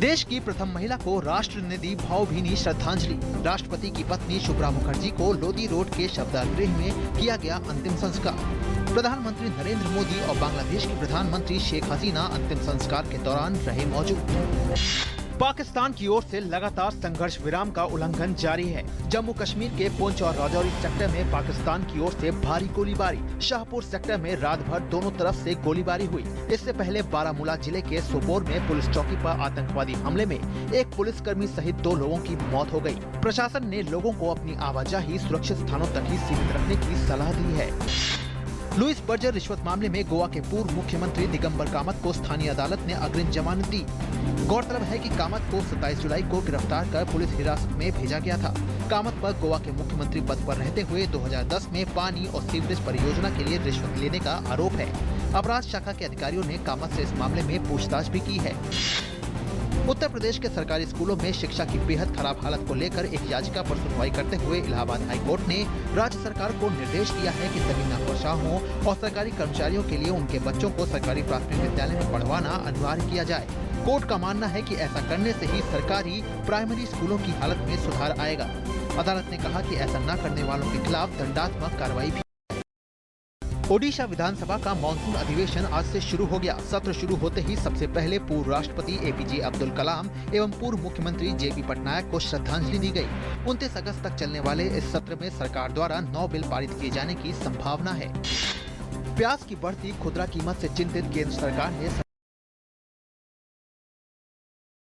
देश की प्रथम महिला को राष्ट्र ने दी भावभीनी श्रद्धांजलि। राष्ट्रपति की पत्नी शुभ्रा मुखर्जी को लोधी रोड के शवदाह में किया गया अंतिम संस्कार। प्रधानमंत्री नरेंद्र मोदी और बांग्लादेश की प्रधानमंत्री शेख हसीना अंतिम संस्कार के दौरान रहे मौजूद। पाकिस्तान की ओर से लगातार संघर्ष विराम का उल्लंघन जारी है। जम्मू कश्मीर के पुंछ और राजौरी सेक्टर में पाकिस्तान की ओर से भारी गोलीबारी। शाहपुर सेक्टर में रात भर दोनों तरफ से गोलीबारी हुई। इससे पहले बारामूला जिले के सोपोर में पुलिस चौकी पर आतंकवादी हमले में एक पुलिसकर्मी सहित 2 लोगों की मौत हो गई। प्रशासन ने लोगों को अपनी आवाजाही सुरक्षित स्थानों तक ही सीमित रखने की सलाह दी है। लुइस बर्जर रिश्वत मामले में गोवा के पूर्व मुख्यमंत्री दिगंबर कामत को स्थानीय अदालत ने अग्रिम जमानत दी। गौरतलब है कि कामत को 27 जुलाई को गिरफ्तार कर पुलिस हिरासत में भेजा गया था। कामत पर गोवा के मुख्यमंत्री पद पर रहते हुए 2010 में पानी और सीवरेज परियोजना के लिए रिश्वत लेने का आरोप है। अपराध शाखा के अधिकारियों ने कामत से इस मामले में पूछताछ भी की है। उत्तर प्रदेश के सरकारी स्कूलों में शिक्षा की बेहद खराब हालत को लेकर एक याचिका पर सुनवाई करते हुए इलाहाबाद हाई कोर्ट ने राज्य सरकार को निर्देश दिया है कि सभी नौकरशाहों और सरकारी कर्मचारियों के लिए उनके बच्चों को सरकारी प्राथमिक विद्यालय में पढ़वाना अनिवार्य किया जाए। कोर्ट का मानना है कि ऐसा करने से ही सरकारी प्राइमरी स्कूलों की हालत में सुधार आएगा। अदालत ने कहा कि ऐसा न करने वालों के खिलाफ दंडात्मक कार्रवाई भी। ओडिशा विधानसभा का मानसून अधिवेशन आज से शुरू हो गया। सत्र शुरू होते ही सबसे पहले पूर्व राष्ट्रपति एपीजे अब्दुल कलाम एवं पूर्व मुख्यमंत्री जेपी पटनायक को श्रद्धांजलि दी गई। 29 अगस्त तक चलने वाले इस सत्र में सरकार द्वारा 9 बिल पारित किए जाने की संभावना है। प्याज की बढ़ती खुदरा कीमत से चिंतित केंद्र सरकार ने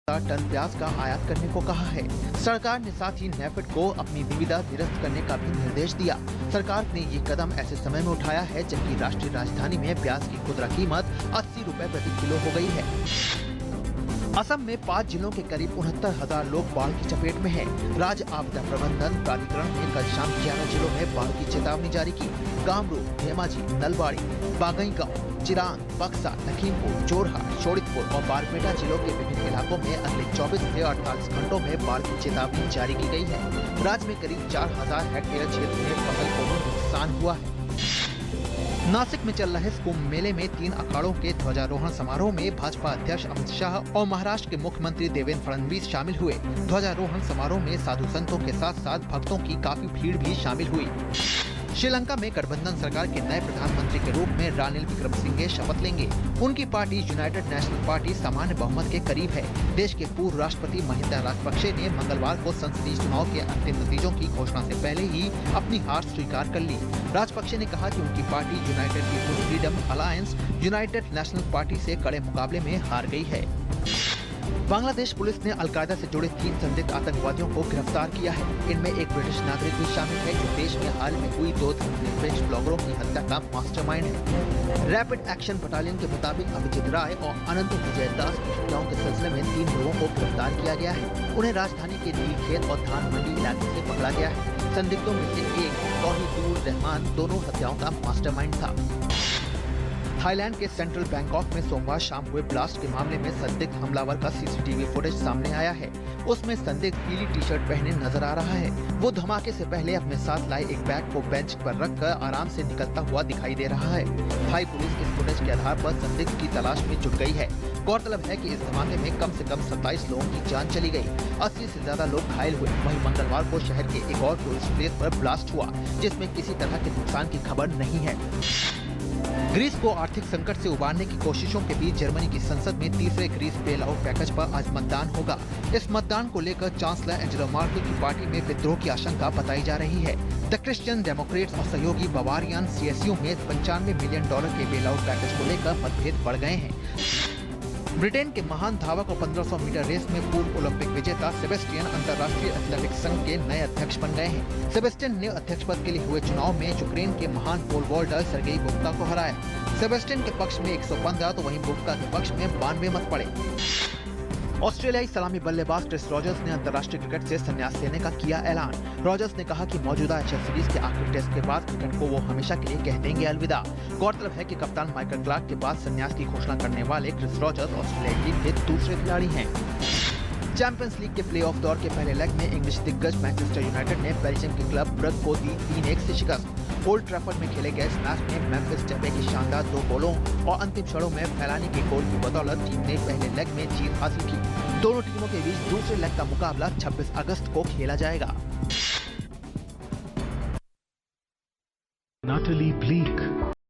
टन प्याज का आयात करने को कहा है। सरकार ने साथ ही नेफेड को अपनी निविदा निरस्त करने का भी निर्देश दिया। सरकार ने ये कदम ऐसे समय में उठाया है जबकि राष्ट्रीय राजधानी में प्याज की खुदरा कीमत 80 रुपए प्रति किलो हो गई है। असम में 5 जिलों के करीब 69,000 लोग बाढ़ की चपेट में हैं। राज्य आपदा प्रबंधन प्राधिकरण ने कल शाम 11 जिलों में बाढ़ की चेतावनी जारी की। कामरूप, धेमाजी, नलबाड़ी, बागईगांव, चिरांग, बक्सा, लखीमपुर, जोरहाट, शोणितपुर और बारपेटा जिलों के विभिन्न इलाकों में अगले 24 से 48 घंटों में बाढ़ की चेतावनी जारी की गई है। राज्य में करीब 4,000 हेक्टेयर क्षेत्र में फसल को नुकसान हुआ है। नासिक में चल रहे कुंभ मेले में 3 अखाड़ों के ध्वजारोहण समारोह में भाजपा अध्यक्ष अमित शाह और महाराष्ट्र के मुख्यमंत्री देवेंद्र फडणवीस शामिल हुए। ध्वजारोहण समारोह में साधु संतों के साथ साथ भक्तों की काफी भीड़ भी शामिल हुई। श्रीलंका में गठबंधन सरकार के नए प्रधानमंत्री के रूप में रानिल विक्रमसिंघे शपथ लेंगे। उनकी पार्टी यूनाइटेड नेशनल पार्टी सामान्य बहुमत के करीब है। देश के पूर्व राष्ट्रपति महिंदा राजपक्षे ने मंगलवार को संसदीय चुनाव के अंतिम नतीजों की घोषणा से पहले ही अपनी हार स्वीकार कर ली। राजपक्षे ने कहा कि उनकी party United People's Freedom Alliance United National Party से कड़े मुकाबले में हार गई है। बांग्लादेश पुलिस ने अलकायदा से जुड़े 3 संदिग्ध आतंकवादियों को गिरफ्तार किया है। इनमें एक ब्रिटिश नागरिक भी शामिल है जो देश में हाल में हुई 2 धर्मनिरपेक्ष ब्लॉगरों की हत्या का मास्टरमाइंड है। रैपिड एक्शन बटालियन के मुताबिक अभिजीत राय और अनंत विजय दास की हत्याओं के सिलसिले में 3 लोगों को गिरफ्तार किया गया है। उन्हें राजधानी के नीलखेत और धान मंडी इलाके से पकड़ा गया है। संदिग्धों में से एक तौहीदुर रहमान दोनों हत्याओं का मास्टरमाइंड था। थाईलैंड के सेंट्रल बैंकॉक में सोमवार शाम हुए ब्लास्ट के मामले में संदिग्ध हमलावर का सीसीटीवी फुटेज सामने आया है। उसमें संदिग्ध पीली टी शर्ट पहने नजर आ रहा है। वो धमाके से पहले अपने साथ लाए एक बैग को बेंच पर रखकर आराम से निकलता हुआ दिखाई दे रहा है। थाई पुलिस इस फुटेज के आधार पर संदिग्ध की तलाश में जुट गई है। गौरतलब है कि इस धमाके में कम से कम 27 लोगों की जान चली गई। 80 से ज्यादा लोग घायल हुए। वहीं मंगलवार को शहर के एक और टूरिस्ट प्लेस पर ब्लास्ट हुआ जिसमें किसी तरह के नुकसान की खबर नहीं है। ग्रीस को आर्थिक संकट से उबारने की कोशिशों के बीच जर्मनी की संसद में तीसरे ग्रीस बेल आउट पैकेज पर आज मतदान होगा। इस मतदान को लेकर चांसलर एंजेला मर्केल की पार्टी में विद्रोह की आशंका बताई जा रही है। द क्रिश्चियन डेमोक्रेट्स और सहयोगी बवारियन सीएसयू में $95 मिलियन के बेल आउट पैकेज को लेकर मतभेद बढ़ गए हैं। ब्रिटेन के महान धावक और 1500 मीटर रेस में पूर्व ओलंपिक विजेता सेबेस्टियन अंतर्राष्ट्रीय एथलेटिक्स संघ के नए अध्यक्ष बन गए हैं। सेबेस्टियन ने अध्यक्ष पद के लिए हुए चुनाव में यूक्रेन के महान पोल वॉल्टर सर्गेई बुब्का को हराया। सेबेस्टियन के पक्ष में 115 तो वहीं बुब्का के पक्ष में 92 मत पड़े। ऑस्ट्रेलियाई सलामी बल्लेबाज क्रिस रॉजर्स ने अंतर्राष्ट्रीय क्रिकेट से संन्यास लेने का किया ऐलान। रॉजर्स ने कहा कि मौजूदा एशेज सीरीज के आखिरी टेस्ट के बाद क्रिकेट को वो हमेशा के लिए कह देंगे अलविदा। गौरतलब है कि कप्तान माइकल क्लार्क के बाद संन्यास की घोषणा करने वाले क्रिस रॉजर्स ऑस्ट्रेलियाई टीम के दूसरे खिलाड़ी हैं। चैंपियंस लीग के प्लेऑफ दौर के पहले लेग में इंग्लिश दिग्गज मैनचेस्टर यूनाइटेड ने बेल्जियम के क्लब ब्रग को दी 3-1 से शिकस्त। ओल्ड ट्रैफर्ड में खेले गए इस मैच में मेम्फिस डेपे की शानदार 2 गोलों और अंतिम क्षणों में फैलानी के गोल की बदौलत टीम ने पहले लेग में जीत हासिल की। दोनों टीमों के बीच दूसरे लेग का मुकाबला 26 अगस्त को खेला जाएगा। Natalie Bleak